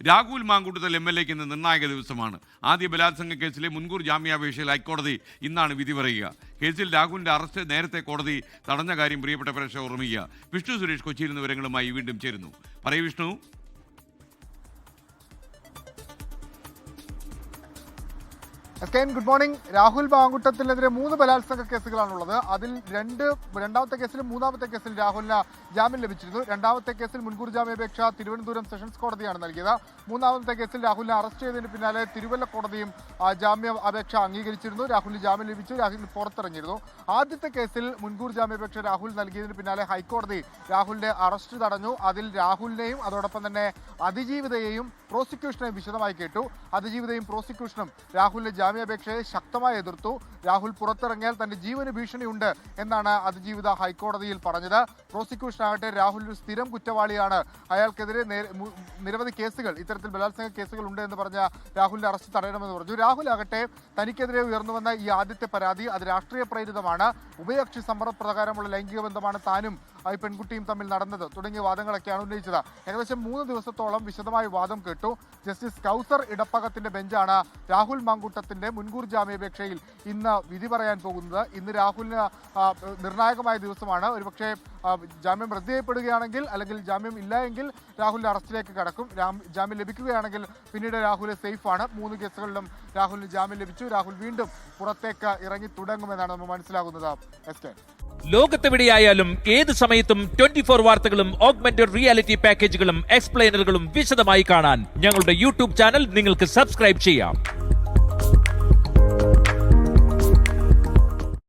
രാഹുൽ മാങ്കൂട്ടത്തിൽ MLA-ക്ക് ഇന്ന് നിർണായക ദിവസമാണ്. ആദ്യ ബലാത്സംഗ കേസിലെ മുൻകൂർ ജാമ്യാപേക്ഷയിൽ ഹൈക്കോടതി ഇന്നാണ് വിധി പറയുക. കേസിൽ രാഹുലിന്റെ അറസ്റ്റ് നേരത്തെ കോടതി തടഞ്ഞ കാര്യം പ്രിയപ്പെട്ട പ്രേക്ഷകർ ഓർമ്മിക്കുക. വിഷ്ണു സുരേഷ് കൊച്ചിയിൽ നിന്ന് വിവരങ്ങളുമായി വീണ്ടും ചേരുന്നു. പറയൂ വിഷ്ണു. Good morning. രാഹുൽ മാങ്കൂട്ടത്തിനെതിരെ 3 ബലാത്സംഗ കേസുകളാണുള്ളത്. അതിൽ രണ്ടാമത്തെ കേസിലും മൂന്നാമത്തെ കേസിൽ രാഹുലിന് ജാമ്യം ലഭിച്ചിരുന്നു. രണ്ടാമത്തെ കേസിൽ മുൻകൂർ ജാമ്യാപേക്ഷ തിരുവനന്തപുരം സെഷൻസ് കോടതിയാണ് നൽകിയത്. മൂന്നാമത്തെ കേസിൽ രാഹുലിനെ അറസ്റ്റ് ചെയ്തതിന് പിന്നാലെ തിരുവല്ല കോടതിയും ജാമ്യ അപേക്ഷ അംഗീകരിച്ചിരുന്നു. രാഹുലിന് ജാമ്യം ലഭിച്ചു. രാഹുലിന് പുറത്തിറങ്ങിയിരുന്നു. ആദ്യത്തെ കേസിൽ മുൻകൂർ ജാമ്യാപേക്ഷ രാഹുൽ നൽകിയതിന് പിന്നാലെ ഹൈക്കോടതി രാഹുലിന്റെ അറസ്റ്റ് തടഞ്ഞു. അതിൽ രാഹുലിനെയും അതോടൊപ്പം തന്നെ അതിജീവിതയെയും പ്രോസിക്യൂഷനെയും വിശദമായി കേട്ടു. അതിജീവിതയും പ്രോസിക്യൂഷനും രാഹുലിന്റെ ജാമ്യാപേക്ഷയെ ശക്തമായി എതിർത്തു. രാഹുൽ പുറത്തിറങ്ങിയാൽ തന്റെ ജീവന് ഭീഷണിയുണ്ട് എന്നാണ് അതിജീവിത ഹൈക്കോടതിയിൽ പറഞ്ഞത്. പ്രോസിക്യൂഷനാകട്ടെ രാഹുൽ ഒരു സ്ഥിരം കുറ്റവാളിയാണ്, അയാൾക്കെതിരെ നിരവധി കേസുകൾ, ഇത്തരത്തിൽ ബലാത്സംഗ കേസുകൾ ഉണ്ട് എന്ന് പറഞ്ഞ രാഹുലിന്റെ അറസ്റ്റ് തടയണമെന്ന് പറഞ്ഞു. രാഹുൽ ആകട്ടെ തനിക്കെതിരെ ഉയർന്നുവന്ന ഈ ആദ്യത്തെ പരാതി അത് രാഷ്ട്രീയ പ്രേരിതമാണ്, ഉഭയകക്ഷി സമ്മർദ്ദപ്രകാരമുള്ള ലൈംഗിക ബന്ധമാണ് താനും ഈ പെൺകുട്ടിയും തമ്മിൽ നടന്നത് തുടങ്ങിയ വാദങ്ങളൊക്കെയാണ് ഉന്നയിച്ചത്. ഏകദേശം 3 ദിവസത്തോളം വിശദമായ വാദം കേട്ടു. ജസ്റ്റിസ് കൗസർ ഇടപ്പകത്തിന്റെ ബെഞ്ചാണ് രാഹുൽ മാങ്കൂട്ടത്തിന്റെ മുൻകൂർ ജാമ്യാപേക്ഷയിൽ ഇന്ന് വിധി പറയാൻ പോകുന്നത്. ഇന്ന് രാഹുലിന് നിർണായകമായ ദിവസമാണ്. ഒരുപക്ഷെ ജാമ്യം റദ്ദ് ചെയ്യപ്പെടുകയാണെങ്കിൽ അല്ലെങ്കിൽ ജാമ്യം ഇല്ല എങ്കിൽ രാഹുലിന്റെ അറസ്റ്റിലേക്ക് കടക്കും. ജാമ്യം ലഭിക്കുകയാണെങ്കിൽ പിന്നീട് രാഹുൽ സേഫാണ്. 3 കേസുകളിലും രാഹുലിന് ജാമ്യം ലഭിച്ചു. രാഹുൽ വീണ്ടും പുറത്തേക്ക് ഇറങ്ങി തുടങ്ങുമെന്നാണ് നമ്മൾ മനസ്സിലാകുന്നത്. ലോകത്തെവിടെയായാലും ഏത് സമയത്തും 24 വാർത്തകളും ഓഗ്മെന്റഡ് റിയാലിറ്റി പാക്കേജുകളും എക്സ്പ്ലെയിനറുകളും വിശദമായി കാണാൻ ഞങ്ങളുടെ യൂട്യൂബ് ചാനൽ നിങ്ങൾക്ക് സബ്സ്ക്രൈബ് ചെയ്യാം.